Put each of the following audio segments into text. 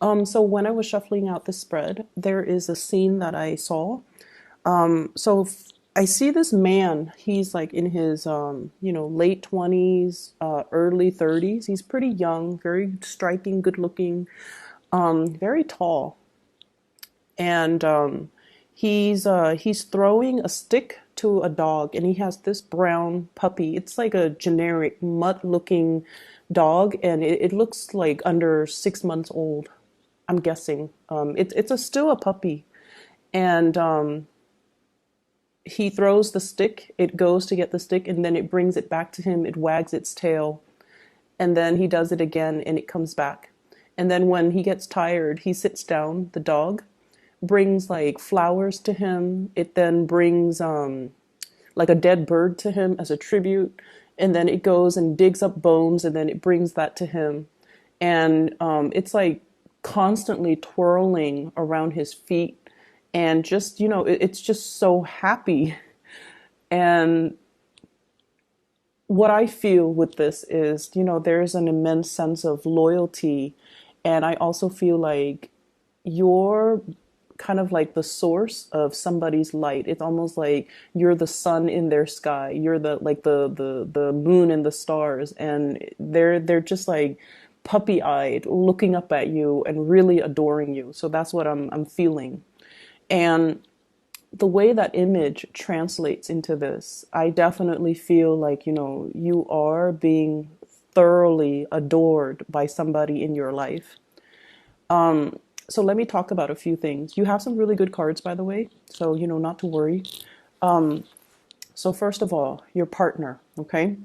So when I was shuffling out the spread, there is a scene that I saw. I see this man. He's like in his, late 20s, early 30s. He's pretty young, very striking, good looking, very tall. And he's throwing a stick to a dog, and he has this brown puppy. It's like a generic mutt-looking dog, and it looks like under 6 months old. I'm guessing. Still a puppy, and he throws the stick. It goes to get the stick, and then it brings it back to him. It wags its tail, and then he does it again, and it comes back. And then when he gets tired, he sits down. The dog brings like flowers to him. It then brings like a dead bird to him as a tribute, and then it goes and digs up bones, and then it brings that to him, and it's like constantly twirling around his feet, and just it's just so happy. And what I feel with this is, there's an immense sense of loyalty, and I also feel like you're kind of like the source of somebody's light. It's almost like you're the sun in their sky. You're the moon and the stars, and they're just like puppy-eyed looking up at you and really adoring you. So that's what I'm feeling. And the way that image translates into this, I definitely feel like, you are being thoroughly adored by somebody in your life. So let me talk about a few things. You have some really good cards, by the way, so not to worry. So first of all, your partner, okay?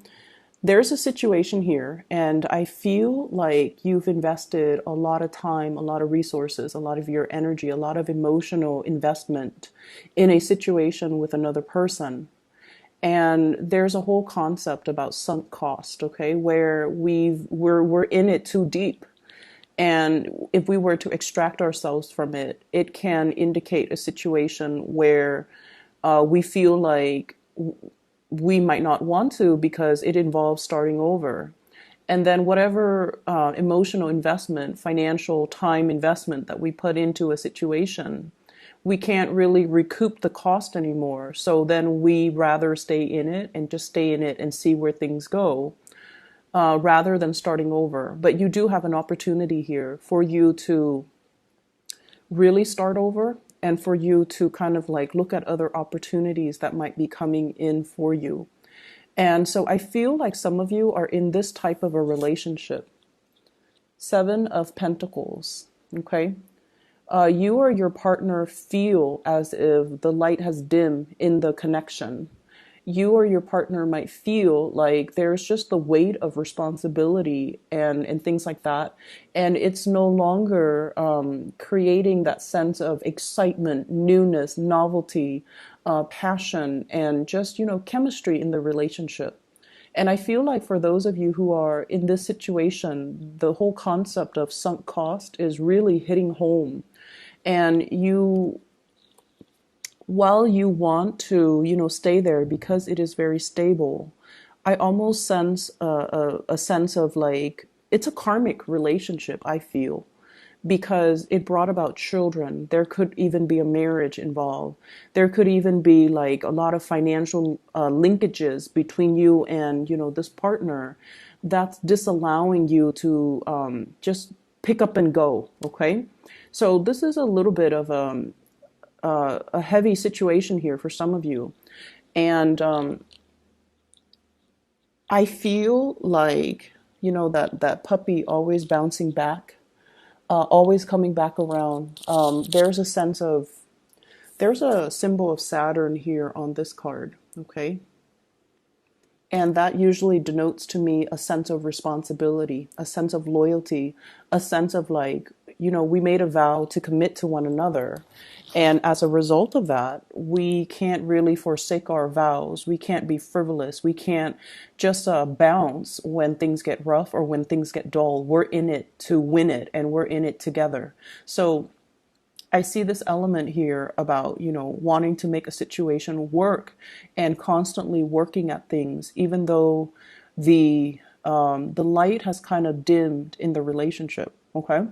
There's a situation here, and I feel like you've invested a lot of time, a lot of resources, a lot of your energy, a lot of emotional investment in a situation with another person. And there's a whole concept about sunk cost, okay, where we're in it too deep. And if we were to extract ourselves from it, it can indicate a situation where we feel like we might not want to because it involves starting over. And then whatever emotional investment, financial time investment that we put into a situation, we can't really recoup the cost anymore. So then we rather stay in it and just stay in it and see where things go, rather than starting over. But you do have an opportunity here for you to really start over, and for you to kind of like look at other opportunities that might be coming in for you. And so I feel like some of you are in this type of a relationship. Seven of Pentacles, okay? You or your partner feel as if the light has dimmed in the connection. You or your partner might feel like there's just the weight of responsibility and things like that. And it's no longer creating that sense of excitement, newness, novelty, passion, and just, chemistry in the relationship. And I feel like for those of you who are in this situation, the whole concept of sunk cost is really hitting home. And while you want to, stay there because it is very stable, I almost sense a sense of like, it's a karmic relationship, I feel, because it brought about children. There could even be a marriage involved. There could even be like a lot of financial linkages between you and, this partner that's disallowing you to just pick up and go, okay? So this is a little bit of a heavy situation here for some of you. And I feel like, that puppy always bouncing back, always coming back around. There's a symbol of Saturn here on this card, okay? And that usually denotes to me a sense of responsibility, a sense of loyalty, a sense of like, we made a vow to commit to one another. And as a result of that, we can't really forsake our vows. We can't be frivolous. We can't just bounce when things get rough or when things get dull. We're in it to win it, and we're in it together. So I see this element here about, wanting to make a situation work and constantly working at things, even though the light has kind of dimmed in the relationship. Okay.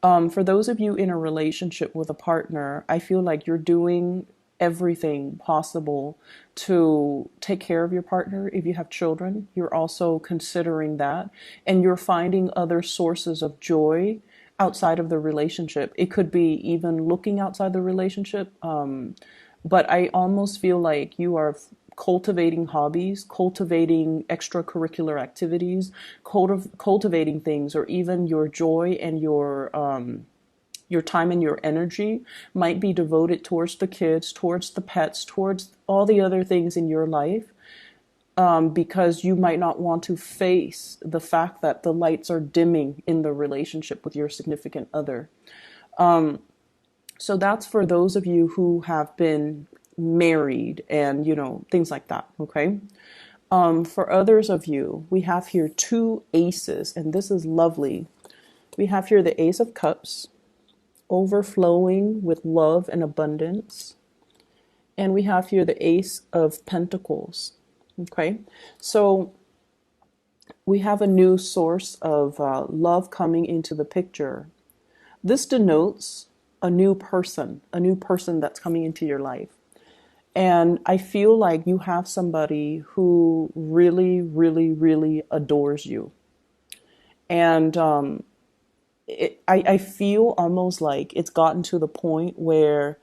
For those of you in a relationship with a partner, I feel like you're doing everything possible to take care of your partner. If you have children, you're also considering that, and you're finding other sources of joy outside of the relationship. It could be even looking outside the relationship. But I almost feel like you are cultivating hobbies, cultivating extracurricular activities, cultivating things, or even your joy and your time and your energy might be devoted towards the kids, towards the pets, towards all the other things in your life, because you might not want to face the fact that the lights are dimming in the relationship with your significant other. So that's for those of you who have been married and, things like that. Okay. For others of you, we have here two aces, and this is lovely. We have here the Ace of Cups, overflowing with love and abundance. And we have here the Ace of Pentacles. Okay. So we have a new source of love coming into the picture. This denotes a new person that's coming into your life. And I feel like you have somebody who really, really, really adores you. And I feel almost like it's gotten to the point where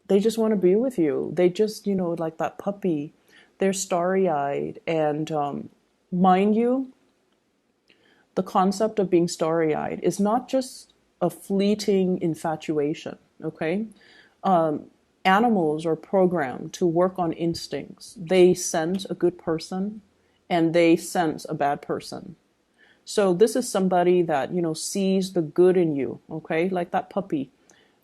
they just want to be with you. They just, like that puppy, they're starry-eyed. And mind you, the concept of being starry-eyed is not just a fleeting infatuation, okay? Animals are programmed to work on instincts. They sense a good person and they sense a bad person. So this is somebody that, sees the good in you, okay? Like that puppy.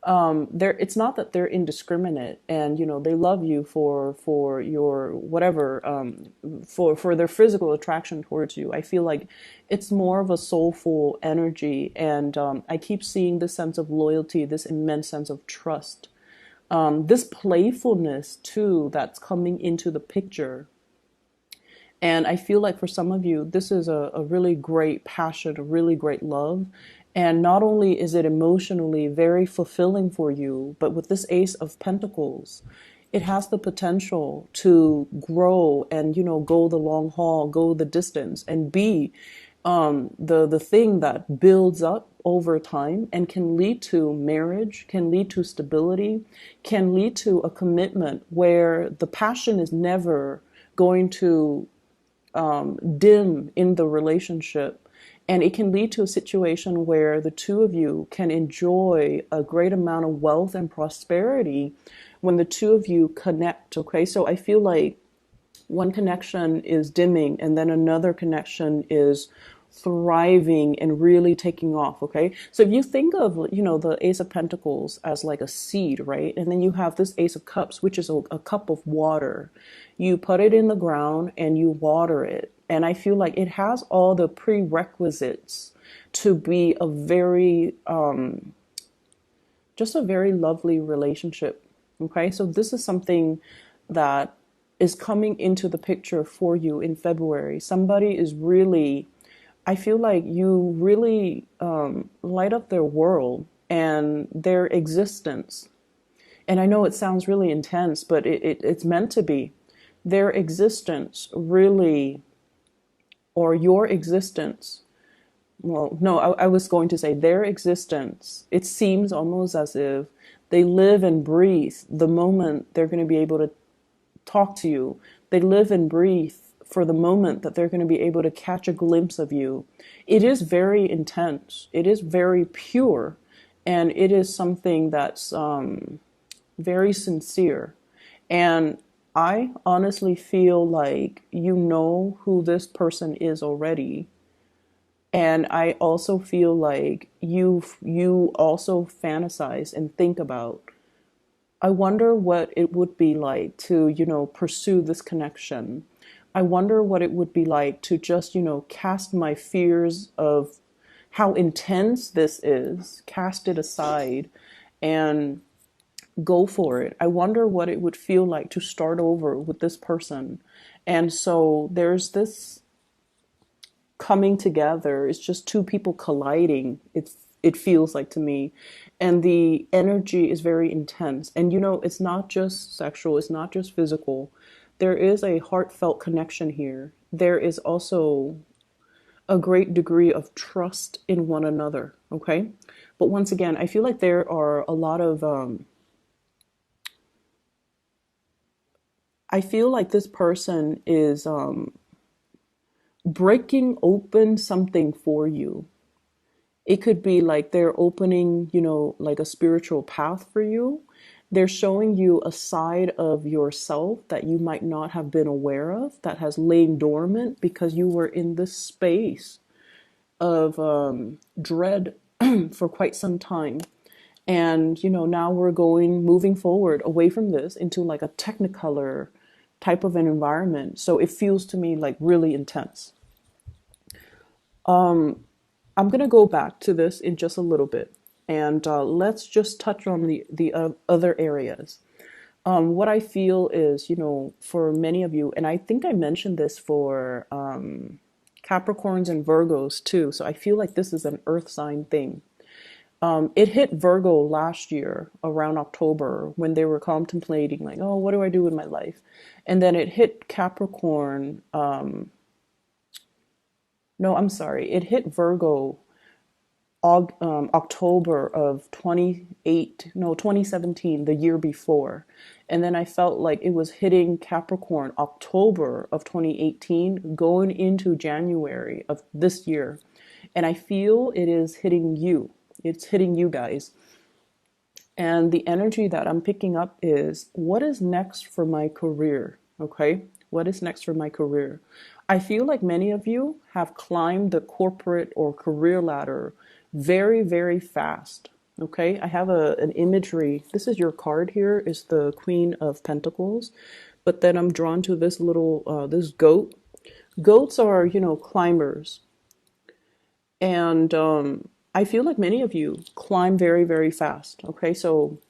It's not that they're indiscriminate and, they love you for your whatever, for their physical attraction towards you. I feel like it's more of a soulful energy. And I keep seeing this sense of loyalty, this immense sense of trust. This playfulness too that's coming into the picture. And I feel like for some of you, this is a really great passion, a really great love. And not only is it emotionally very fulfilling for you, but with this Ace of Pentacles, it has the potential to grow and, go the long haul, go the distance, and be the thing that builds up over time and can lead to marriage, can lead to stability, can lead to a commitment where the passion is never going to dim in the relationship. And it can lead to a situation where the two of you can enjoy a great amount of wealth and prosperity when the two of you connect. Okay, so I feel like one connection is dimming and then another connection is thriving and really taking off. Okay, so if you think of the Ace of Pentacles as like a seed, right, and then you have this Ace of Cups, which is a cup of water. You put it in the ground and you water it, and I feel like it has all the prerequisites to be a very just a very lovely relationship. Okay, so this is something that is coming into the picture for you in February. Somebody is really, I feel like you really light up their world and their existence. And I know it sounds really intense, but it's meant to be. Their existence really, or your existence, well, no, I was going to say their existence, it seems almost as if they live and breathe the moment they're going to be able to talk to you. They live and breathe for the moment that they're going to be able to catch a glimpse of you. It is very intense. It is very pure. And it is something that's very sincere. And I honestly feel like you know who this person is already. And I also feel like you also fantasize and think about, I wonder what it would be like to, pursue this connection. I wonder what it would be like to just, cast my fears of how intense this is, cast it aside and go for it. I wonder what it would feel like to start over with this person. And so there's this coming together. It's just two people colliding. It feels like to me. And the energy is very intense. And it's not just sexual, it's not just physical. There is a heartfelt connection here. There is also a great degree of trust in one another, okay? But once again, I feel like there are a lot of I feel like this person is breaking open something for you. It could be like they're opening, like a spiritual path for you. They're showing you a side of yourself that you might not have been aware of, that has lain dormant because you were in this space of dread for quite some time. And, now we're moving forward away from this into like a technicolor type of an environment. So it feels to me like really intense. I'm going to go back to this in just a little bit, and let's just touch on the other areas. What I feel is, for many of you, and I think I mentioned this for Capricorns and Virgos too, so I feel like this is an earth sign thing. It hit Virgo last year around October when they were contemplating, like, oh, what do I do with my life? And then it hit Capricorn. No, I'm sorry. It hit Virgo October of 2017, the year before. And then I felt like it was hitting Capricorn October of 2018, going into January of this year. And I feel it is hitting you. It's hitting you guys. And the energy that I'm picking up is, what is next for my career? Okay. What is next for my career? I feel like many of you have climbed the corporate or career ladder very, very fast. Okay. I have an imagery. This is your card here, is the Queen of Pentacles. But then I'm drawn to this little, this goat. Goats are, climbers. And I feel like many of you climb very, very fast. Okay, so,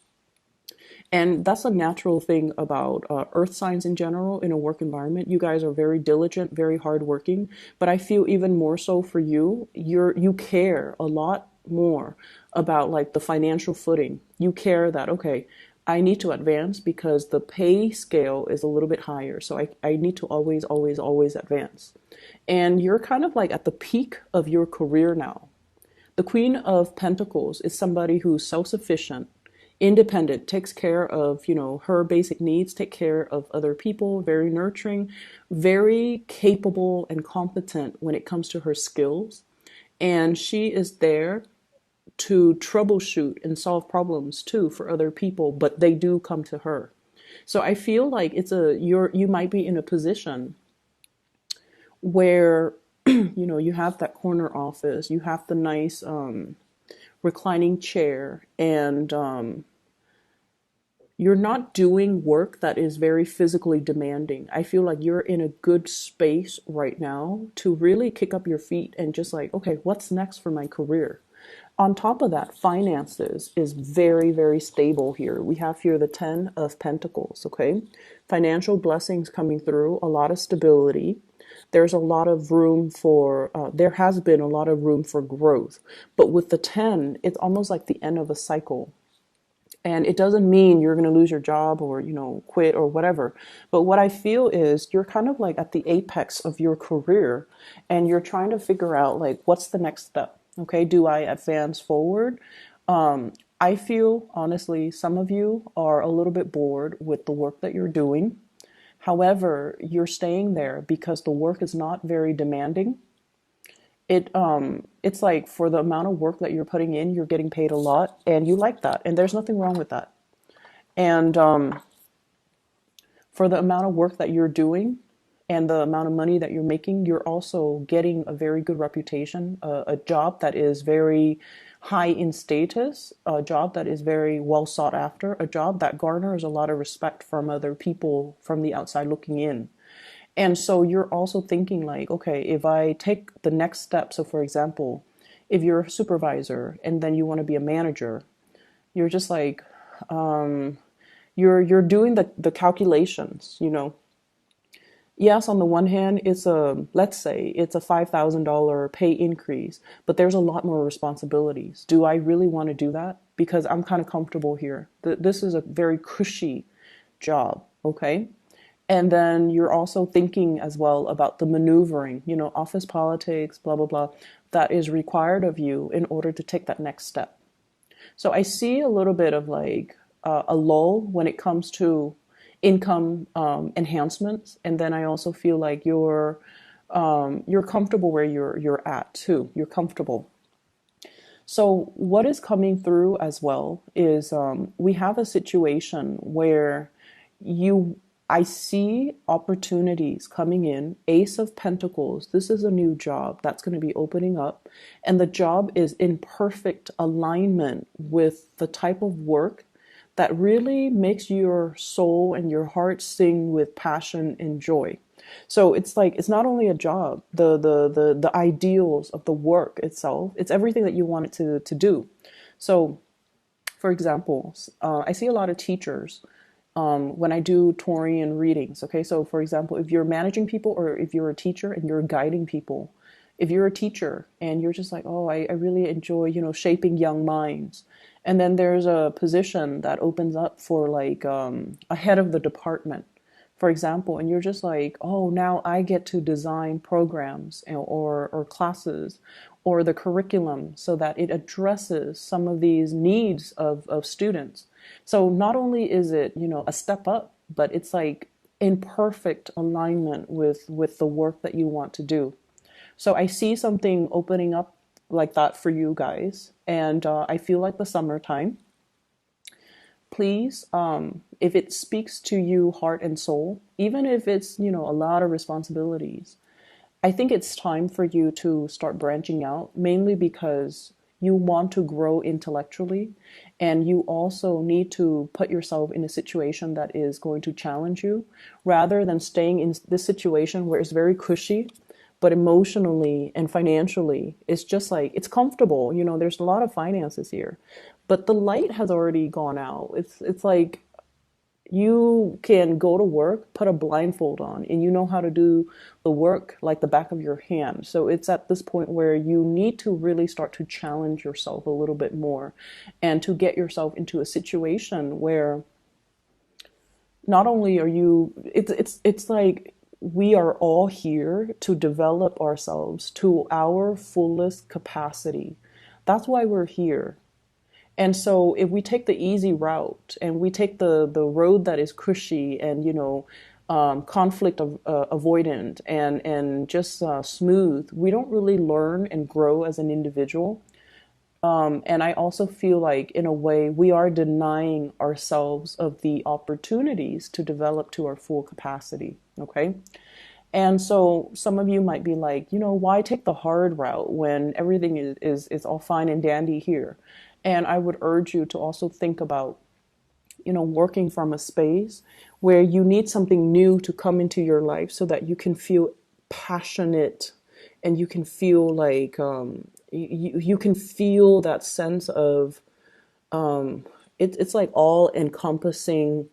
and that's a natural thing about earth signs in general in a work environment. You guys are very diligent, very hardworking, but I feel even more so for you. You care a lot more about like the financial footing. You care that, okay, I need to advance because the pay scale is a little bit higher. So I need to always, always, always advance. And you're kind of like at the peak of your career now. The Queen of Pentacles is somebody who's self-sufficient, independent, takes care of, her basic needs, take care of other people, very nurturing, very capable and competent when it comes to her skills. And she is there to troubleshoot and solve problems too for other people, but they do come to her. So I feel like you might be in a position where you have that corner office, you have the nice reclining chair, and you're not doing work that is very physically demanding. I feel like you're in a good space right now to really kick up your feet and just like, okay, what's next for my career? On top of that, finances is very, very stable here. We have here the 10 of Pentacles, okay? Financial blessings coming through, a lot of stability. There's a lot of room for, there has been a lot of room for growth. But with the 10, it's almost like the end of a cycle. And it doesn't mean you're going to lose your job or, quit or whatever. But what I feel is you're kind of like at the apex of your career and you're trying to figure out like, what's the next step? Okay, do I advance forward? I feel, honestly, some of you are a little bit bored with the work that you're doing. However, you're staying there because the work is not very demanding. It's like for the amount of work that you're putting in, you're getting paid a lot, and you like that, and there's nothing wrong with that. And for the amount of work that you're doing and the amount of money that you're making, you're also getting a very good reputation, a job that is very high in status, a job that is very well sought after, a job that garners a lot of respect from other people from the outside looking in. And so you're also thinking like, okay, if I take the next step, so for example, if you're a supervisor and then you want to be a manager, you're just like, you're doing the calculations, Yes, on the one hand, it's a, let's say it's a $5,000 pay increase, but there's a lot more responsibilities. Do I really want to do that? Because I'm kind of comfortable here. This is a very cushy job, okay? And then you're also thinking as well about the maneuvering, office politics, blah, blah, blah, that is required of you in order to take that next step. So I see a little bit of like a lull when it comes to income enhancements, and then I also feel like you're comfortable where you're at too. You're comfortable. So what is coming through as well is we have a situation where you I see opportunities coming in. Ace of Pentacles. This is a new job that's going to be opening up, and the job is in perfect alignment with the type of work that really makes your soul and your heart sing with passion and joy. So it's like it's not only a job, the ideals of the work itself, it's everything that you want it to do. So for example, I see a lot of teachers when I do Taurian readings. Okay, so for example, if you're managing people or if you're a teacher and you're guiding people, if you're a teacher and you're just like, oh, I really enjoy, shaping young minds. And then there's a position that opens up for like a head of the department, for example, and you're just like, oh, now I get to design programs or classes or the curriculum so that it addresses some of these needs of students. So not only is it, a step up, but it's like in perfect alignment with the work that you want to do. So I see something opening up like that for you guys. And I feel like the summertime, please, if it speaks to you heart and soul, even if it's, a lot of responsibilities, I think it's time for you to start branching out, mainly because you want to grow intellectually, and you also need to put yourself in a situation that is going to challenge you rather than staying in this situation where it's very cushy, but emotionally and financially it's just like it's comfortable. There's a lot of finances here, but the light has already gone out. It's like you can go to work, put a blindfold on, and you know how to do the work like the back of your hand. So it's at this point where you need to really start to challenge yourself a little bit more and to get yourself into a situation where not only are you, it's like we are all here to develop ourselves to our fullest capacity. That's why we're here. And so if we take the easy route and we take the road that is cushy and, conflict avoidant and just smooth, we don't really learn and grow as an individual. And I also feel like, in a way, we are denying ourselves of the opportunities to develop to our full capacity. Okay. And so some of you might be like, why take the hard route when everything is all fine and dandy here? And I would urge you to also think about, working from a space where you need something new to come into your life so that you can feel passionate and you can feel like you can feel that sense of it's like all encompassing.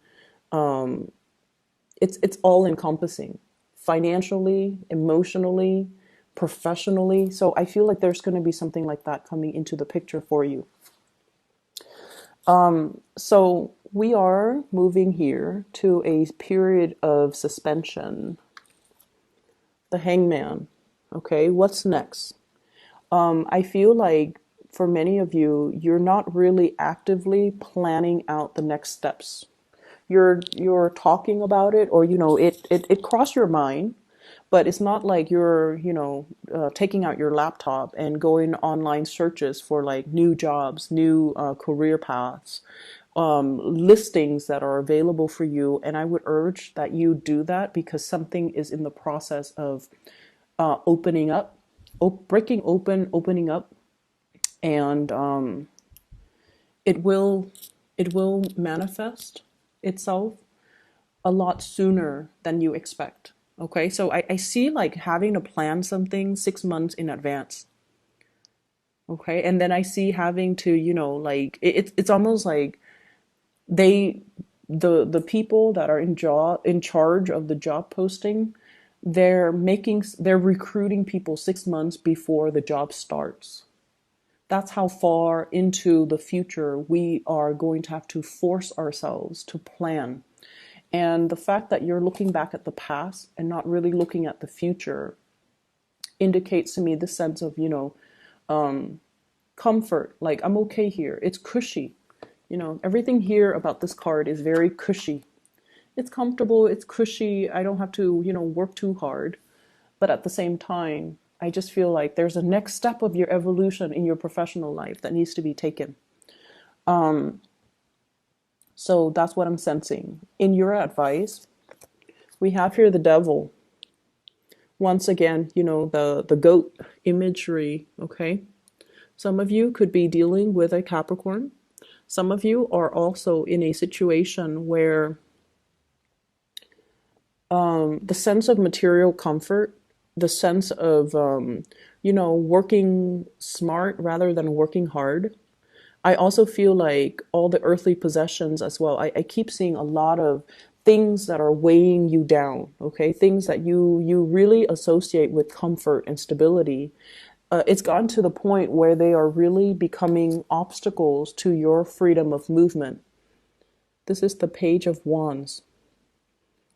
It's all encompassing financially, emotionally, professionally. So I feel like there's going to be something like that coming into the picture for you. So we are moving here to a period of suspension. The Hangman. Okay, what's next? I feel like for many of you, you're not really actively planning out the next steps. You're talking about it, or it crossed your mind, but it's not like you're taking out your laptop and going online searches for like new jobs, new career paths, listings that are available for you. And I would urge that you do that because something is in the process of opening up, breaking open, opening up, and it will manifest itself a lot sooner than you expect. Okay, so I see like having to plan something 6 months in advance. Okay, and then I see having to, like it's almost like they the people that are in charge of the job posting, They're recruiting people 6 months before the job starts. That's how far into the future we are going to have to force ourselves to plan. And the fact that you're looking back at the past and not really looking at the future indicates to me the sense of, comfort. Like, I'm okay here. It's cushy. Everything here about this card is very cushy. It's comfortable, it's cushy. I don't have to, work too hard. But at the same time, I just feel like there's a next step of your evolution in your professional life that needs to be taken. So that's what I'm sensing. In your advice, we have here the devil. Once again, the goat imagery, okay? Some of you could be dealing with a Capricorn. Some of you are also in a situation where the sense of material comfort, the sense of, working smart rather than working hard. I also feel like all the earthly possessions as well. I keep seeing a lot of things that are weighing you down, okay? Things that you really associate with comfort and stability. It's gotten to the point where they are really becoming obstacles to your freedom of movement. This is the Page of Wands.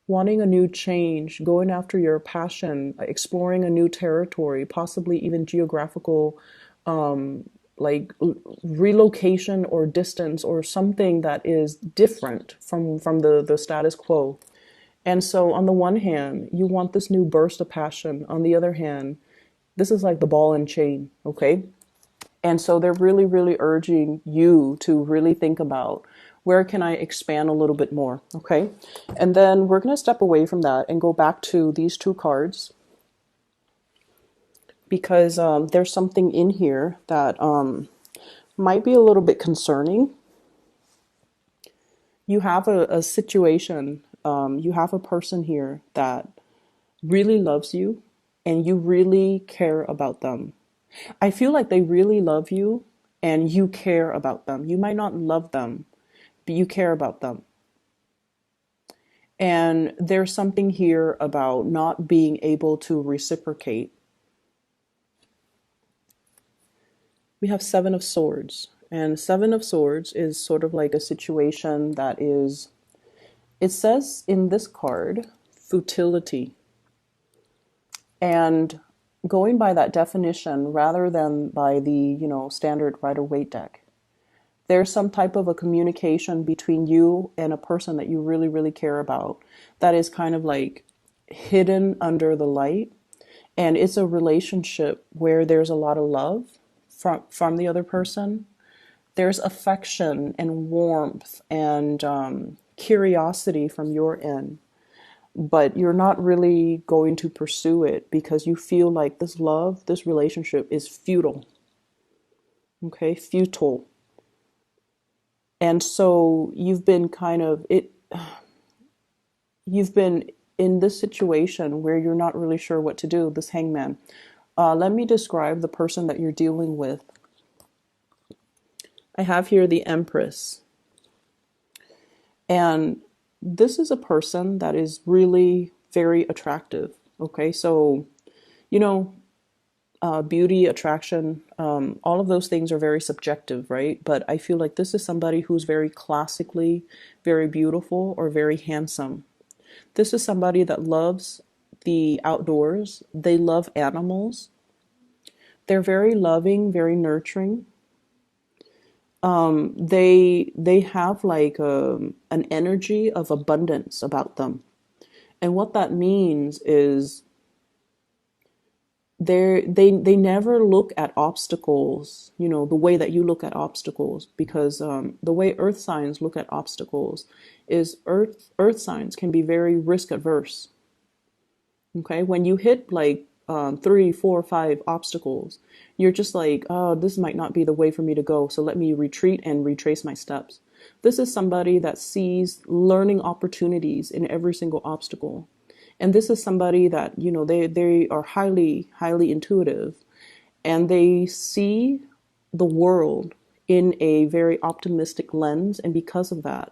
Wanting a new change, going after your passion, exploring a new territory, possibly even geographical, like relocation or distance or something that is different from the status quo. And so on the one hand, you want this new burst of passion. On the other hand, this is like the ball and chain, okay? And so they're really, really urging you to really think about, where can I expand a little bit more, okay? And then we're going to step away from that and go back to these two cards, because there's something in here that might be a little bit concerning. You have a situation, you have a person here that really loves you and you really care about them. I feel like they really love you and you care about them. You might not love them, but you care about them. And there's something here about not being able to reciprocate. We have Seven of Swords. And Seven of Swords is sort of like a situation that is, it says in this card, futility. And going by that definition, rather than by the, standard Rider-Waite deck, there's some type of a communication between you and a person that you really, really care about that is kind of like hidden under the light. And it's a relationship where there's a lot of love from the other person. There's affection and warmth and curiosity from your end. But you're not really going to pursue it because you feel like this love, this relationship is futile. Okay, futile. And so you've been you've been in this situation where you're not really sure what to do, this Hangman. Let me describe the person that you're dealing with. I have here the Empress. And this is a person that is really very attractive. Okay, so, beauty, attraction, all of those things are very subjective, right? But I feel like this is somebody who's very classically very beautiful or very handsome. This is somebody that loves the outdoors. They love animals. They're very loving, very nurturing. They have like an energy of abundance about them. And what that means is they never look at obstacles, the way that you look at obstacles, because the way earth signs look at obstacles is earth signs can be very risk adverse. Okay, when you hit like 3, 4, 5 obstacles, you're just like, oh, this might not be the way for me to go, so let me retreat and retrace my steps. This is somebody that sees learning opportunities in every single obstacle. And this is somebody that, they are highly, highly intuitive, and they see the world in a very optimistic lens. And because of that,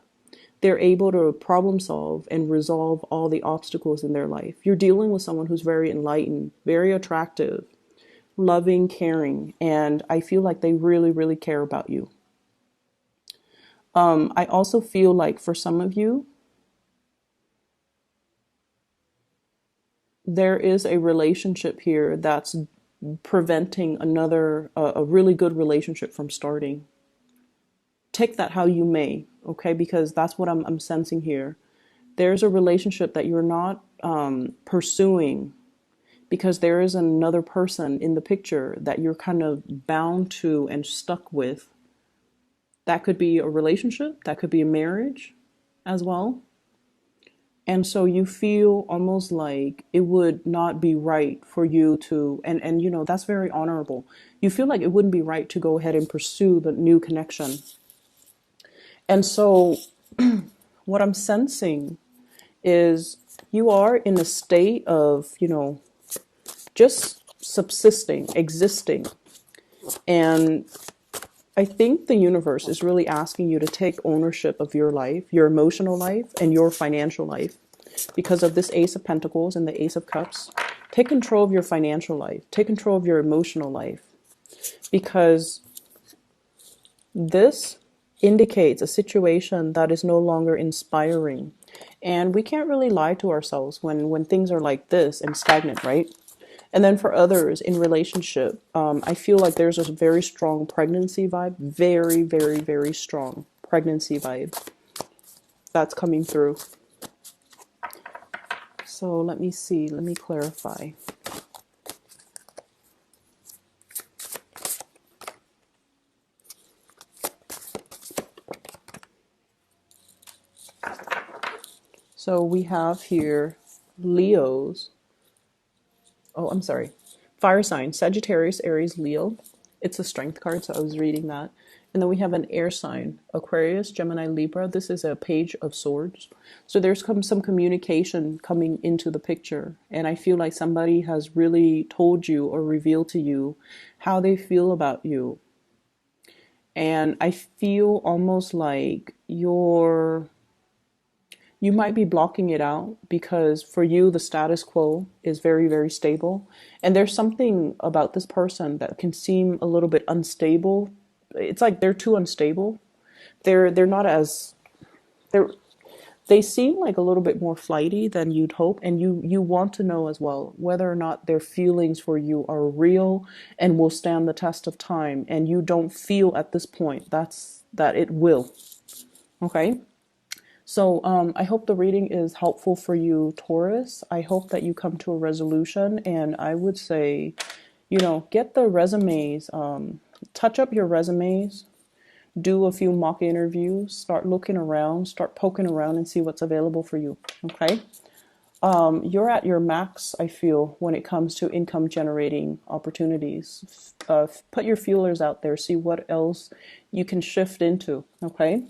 they're able to problem solve and resolve all the obstacles in their life. You're dealing with someone who's very enlightened, very attractive, loving, caring, and I feel like they really, really care about you. I also feel like for some of you, there is a relationship here that's preventing a really good relationship from starting. Take that how you may, okay? Because that's what I'm sensing here. There's a relationship that you're not pursuing because there is another person in the picture that you're kind of bound to and stuck with. That could be a relationship, that could be a marriage as well. And so you feel almost like it would not be right for you to, and you know, that's very honorable. You feel like it wouldn't be right to go ahead and pursue the new connection. And so what I'm sensing is you are in a state of, you know, just subsisting, existing. And I think the universe is really asking you to take ownership of your life, your emotional life, and your financial life. Because of this Ace of Pentacles and the Ace of Cups, take control of your financial life. Take control of your emotional life. Because this indicates a situation that is no longer inspiring. And we can't really lie to ourselves when things are like this and stagnant, right? And then for others in relationship, I feel like there's a very strong pregnancy vibe. Very, very, very strong pregnancy vibe that's coming through. So let me see. Let me clarify. So we have here Leos. Oh, I'm sorry. Fire sign, Sagittarius, Aries, Leo. It's a strength card, so I was reading that. And then we have an air sign, Aquarius, Gemini, Libra. This is a page of swords. So there's some communication coming into the picture. And I feel like somebody has really told you or revealed to you how they feel about you. And I feel almost like you might be blocking it out because for you, the status quo is very, very stable. And there's something about this person that can seem a little bit unstable. It's like they're too unstable. They're not as, they seem like a little bit more flighty than you'd hope. And you want to know as well whether or not their feelings for you are real and will stand the test of time. And you don't feel at this point that it will. Okay? So I hope the reading is helpful for you, Taurus. I hope that you come to a resolution. And I would say, you know, get the resumes, touch up your resumes, do a few mock interviews, start looking around, start poking around and see what's available for you. Okay. You're at your max, I feel, when it comes to income generating opportunities. Put your feelers out there, see what else you can shift into. Okay.